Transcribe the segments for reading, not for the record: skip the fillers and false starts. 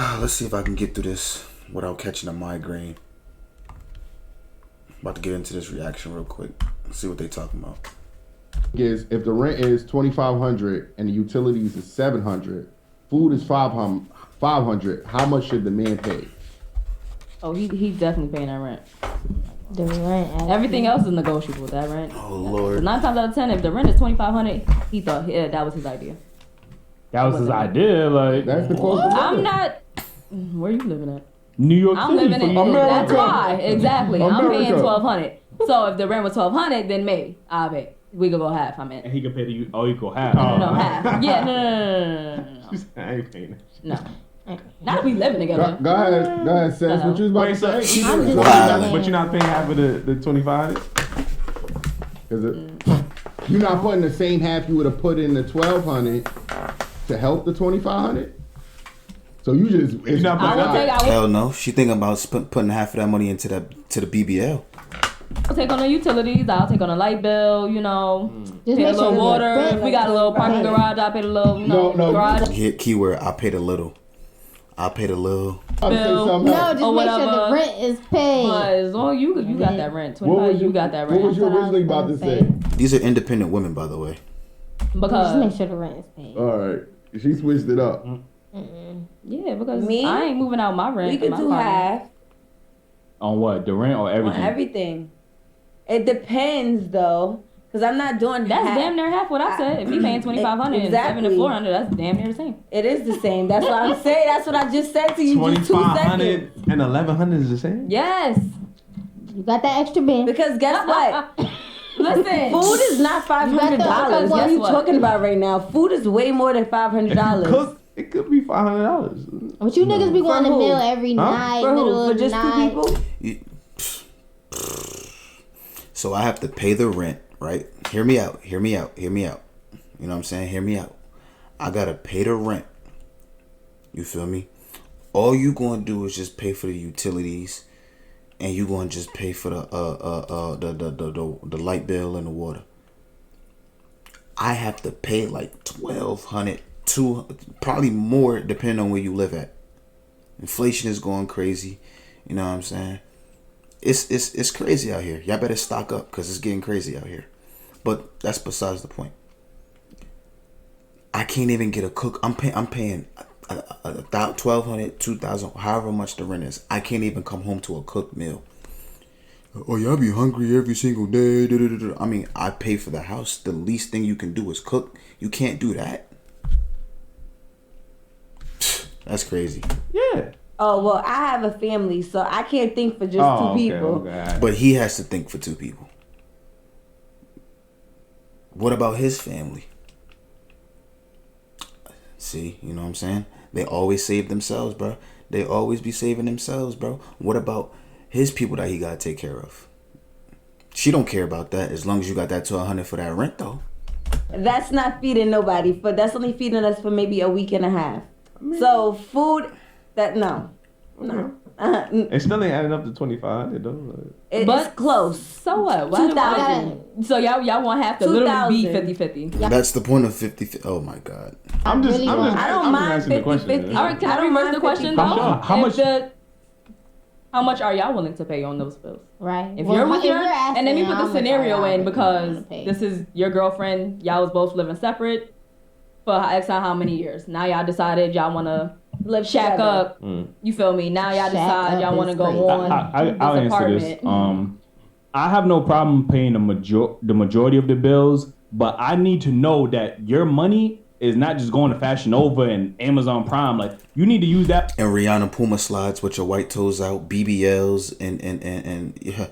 Let's see if I can get through this without catching a migraine. About to get into this reaction real quick. See what they talking about. Is if the rent is $2,500 and the utilities is $700, food is $500. How much should the man pay? Oh, he definitely paying that rent. The rent. Everything else is negotiable. That rent. Oh Lord. So 9 times out of 10, if the rent is $2,500, he thought that was his idea. That was his idea. Like That's the cost of I'm living. not. Where you living at? New York I'm City. living in. America. That's why exactly. I'm paying America. $1,200. So if the rent was $1,200, then maybe I'll pay. We could go half. I mean. And he could pay the equal half. No, half. Yeah, no. I ain't paying that. No. Not we living together. Go ahead, Seth. What you was about Wait, to say? I'm just Wow. But you're not paying half of the 25? You're not putting the same half you would have put in the $1,200 to help the $2,500. So you just it's not I will take. Hell no. She thinking about putting half of that money into the BBL. I'll take on the utilities. I'll take on the light bill. You know, Just pay a make little sure water. the If we got a little parking garage, I'll pay the little No. garage Hit keyword. I paid a little. I'll say bill. something No, else. just Or make sure whatever. the rent is paid. But as long as you got that rent, What was 25, you got that rent. What was you That's what I originally was about to gonna say? These are independent women, by the way. Just make Because sure the rent is paid. All right, she switched it up. yeah, because Me? I ain't moving out my rent. We in could my do apartment. half On what? The rent or on everything? everything. It depends though, because I'm not doing That's half. damn near half what I said. If you paying $2,500 and Exactly. $700, that's damn near the same. It is the same. That's what I'm saying. That's what I just said to you just 2 seconds. and 1,100 is the same? Yes. You got that extra bin. Because guess what? Listen. Food is not $500. Because What are guess you what? talking about right now? Food is way more than $500. Cook, it could be $500. But you niggas be going to who? meal every night, For middle who? of For the just night. 2 people? So I have to pay the rent, right? Hear me out. You know what I'm saying? Hear me out. I gotta pay the rent. You feel me? All you gonna do is just pay for the utilities, and you gonna just pay for the light bill and the water. I have to pay like $1,200, probably more, depending on where you live at. Inflation is going crazy. You know what I'm saying? It's crazy out here. Y'all better stock up because it's getting crazy out here. But that's besides the point. I can't even get a cook. I'm paying $1,200, $2,000, however much the rent is. I can't even come home to a cooked meal. Oh, y'all be hungry every single day. I mean, I pay for the house. The least thing you can do is cook. You can't do that. That's crazy. Yeah. Oh, well, I have a family, so I can't think for just 2 people. Okay. But he has to think for 2 people. What about his family? See, you know what I'm saying? They always save themselves, bro. They always be saving themselves, bro. What about his people that he gotta take care of? She don't care about that as long as you got that $1,200 for that rent, though. That's not feeding nobody, but that's only feeding us for maybe a week and a half. So food, no. It still ain't adding up to 25. Though. It's close. So what? Why do 2,000. So y'all want half to literally be 2,000. 50-50. That's the point of 50. Oh my God. I'm just I don't mind asking the question. 50-50. All right, can I I don't reverse mind the question 50-50. though? How much- How much are y'all willing to pay on those bills? Right. If you're with your, asking and let me how put the much scenario are y'all in because gonna pay? this is your girlfriend. Y'all was both living separate for X on how many years. Now y'all decided y'all want to Live shack together. up. You feel me? Now y'all Shack decide up y'all want to is go crazy. on I'll this answer apartment. this. I have no problem paying the majority of the bills, but I need to know that your money is not just going to Fashion Nova and Amazon Prime. Like, you need to use that. And Rihanna Puma slides with your white toes out, BBLs, and yeah,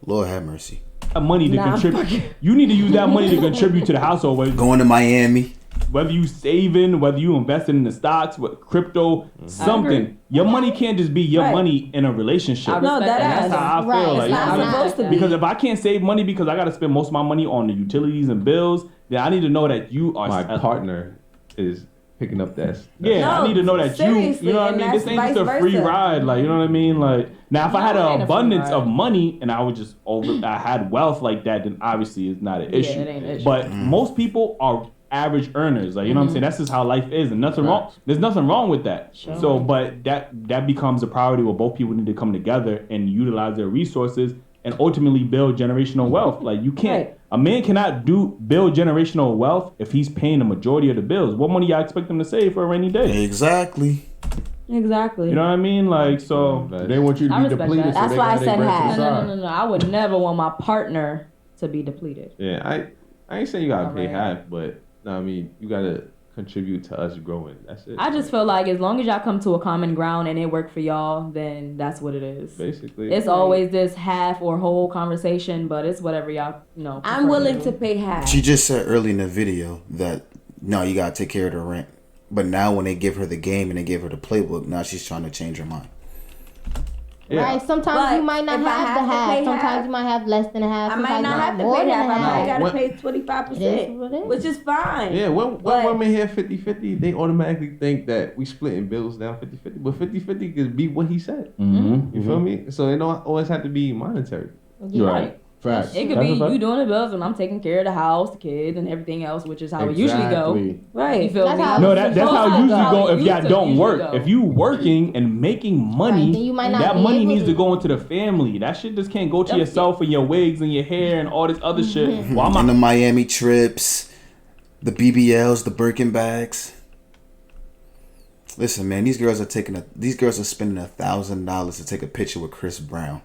Lord have mercy. Money to contribute. You need to use that money to contribute to the household. Going to Miami. Whether you saving, whether you investing in the stocks, with crypto, something. Your money can't just be your Right. money in a relationship. No, that That's is. how I feel. Right, Like, it's not supposed to be. because if I can't save money because I got to spend most of my money on the utilities and bills, then I need to know that you are My partner is picking up that. Yeah, No, I need to know that seriously, you know what I and mean? This that's ain't just a vice free versa. ride. Like, you know what I mean? Like, now if I had No, it ain't an a free abundance ride. of money and I would just I had wealth like that, then obviously it's not an issue. it ain't an issue. But most people are average earners. Like, you know what I'm saying? That's just how life is, and nothing wrong. There's nothing wrong with that. Sure. So, but that becomes a priority where both people need to come together and utilize their resources and ultimately build generational wealth. Like, you can't, a man cannot build generational wealth if he's paying the majority of the bills. What money y'all expect him to save for a rainy day? Exactly. Exactly. You know what I mean? Like, so They want you to I be respect depleted. that. So That's they why I got their said bread to half. the No, side. I would never want my partner to be depleted. Yeah, I ain't saying you gotta pay Alright. half, but no, I mean you gotta contribute to us growing. That's it. I just feel like as long as y'all come to a common ground and it work for y'all, then that's what it is. basically It's always this half or whole conversation, but it's whatever y'all know. I'm willing prefer to pay half. She just said early in the video that no, you gotta take care of the rent. But now when they give her the game and they give her the playbook, now she's trying to change her mind. yeah. Right. Sometimes But you might not if I have the have to half. pay Sometimes half, you might have less than a half. I Sometimes might you not might have to more pay than half. a I might half. gotta What- pay It is what it 25%, is. which is fine. Yeah, when But- women hear 50-50, they automatically think that we splitting bills down 50-50. But 50-50 could be what he said. You feel me? So it don't always have to be monetary. you're Right. right. Facts. It could That's be a fact. you doing the bills and I'm taking care of the house, the kids, and everything else, which is how it usually go. You Right. feel That's me? how- No, that's how Supposed it to usually go if It y'all used to don't usually work. go. If you working and making money, Right, then you might not that be money able needs to to- go into the family. That shit just can't go to Yep. yourself and your wigs and your hair and all this other shit. Well, And the Miami trips, the BBLs, the Birkin bags. Listen, man, these girls are spending $1,000 to take a picture with Chris Brown.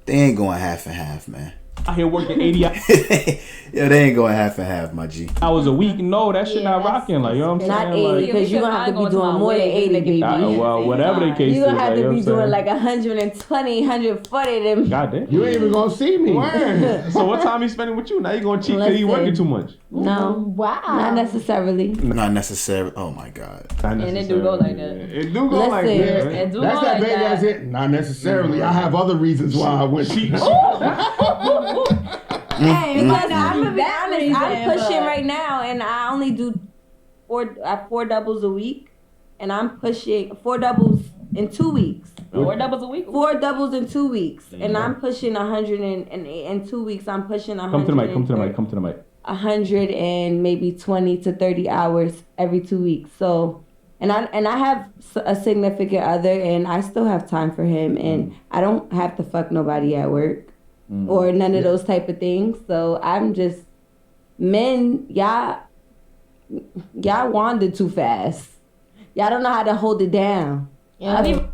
They ain't going half and half, man. out here working 80 Yeah, they ain't going half and half, my G. hours a week. No, that shit Yeah, not that's- rocking. Like, you know what I'm Not saying? 80, Like, because you're gonna have to be doing more than 80, baby. well, whatever the case You're gonna is, have like, to you know be what I'm doing saying? like 120, 140 of them. God damn. You ain't even gonna see me. Word. So what time he spending with you? Now you gonna cheat because he Listen. working too much. No, Wow. not necessarily. Not necessarily. Oh my God. Not And it do go like necessarily. that. It do go like Listen. that. It man. do That's go that like baby. that. That's it. Not necessarily. I have other reasons why I went. Hey, because I'm gonna be that honest, reason, I'm pushing but- right now, and I only do four doubles a week, and I'm pushing 4 doubles in 2 weeks. 4 doubles a week. 4 doubles in 2 weeks, and I'm pushing 100 in 2 weeks. I'm pushing 100. Come to the mic. Come to the mic. Come to the mic. 100 and maybe 20 to 30 hours every 2 weeks. So, and I have a significant other, and I still have time for him, and I don't have to fuck nobody at work or none of those type of things. So I'm just men, y'all wander too fast. Y'all don't know how to hold it down. I mean,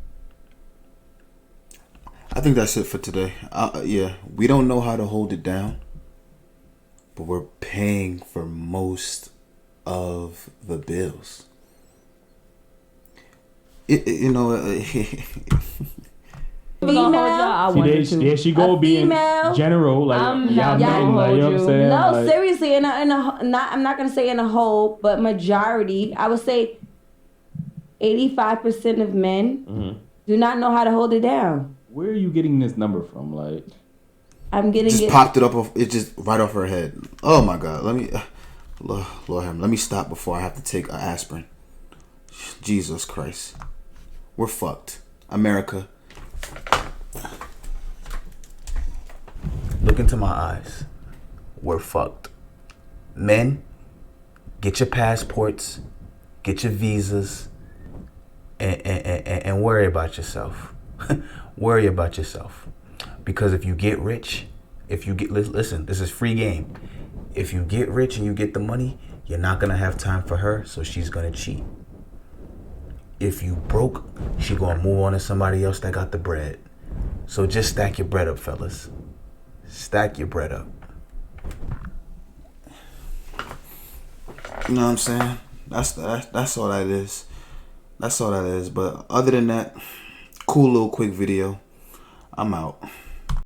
I think that's it for today. Yeah, we don't know how to hold it down, but we're paying for most of the bills. I See, wanted to. there she go A being female, general, like I'm y'all not men, gonna like, you know hold what I'm you. saying? No, Like, seriously, I'm not gonna say in a whole, but majority, I would say 85% of men do not know how to hold it down. where are you getting this number from? Like, I'm getting Just it. popped it up. It just right off her head. Oh my God. Let me, Lord have me. Let me stop before I have to take an aspirin. Jesus Christ. We're fucked. America. Look into my eyes. We're fucked. Men, get your passports, get your visas, and worry about yourself. Worry about yourself. Because if you get rich, listen, this is free game. If you get rich and you get the money, you're not gonna have time for her, so she's gonna cheat. If you broke, she gonna move on to somebody else that got the bread. So just stack your bread up, fellas. Stack your bread up. You know what I'm saying? That's all that is. That's all that is. But other than that, cool little quick video. I'm out.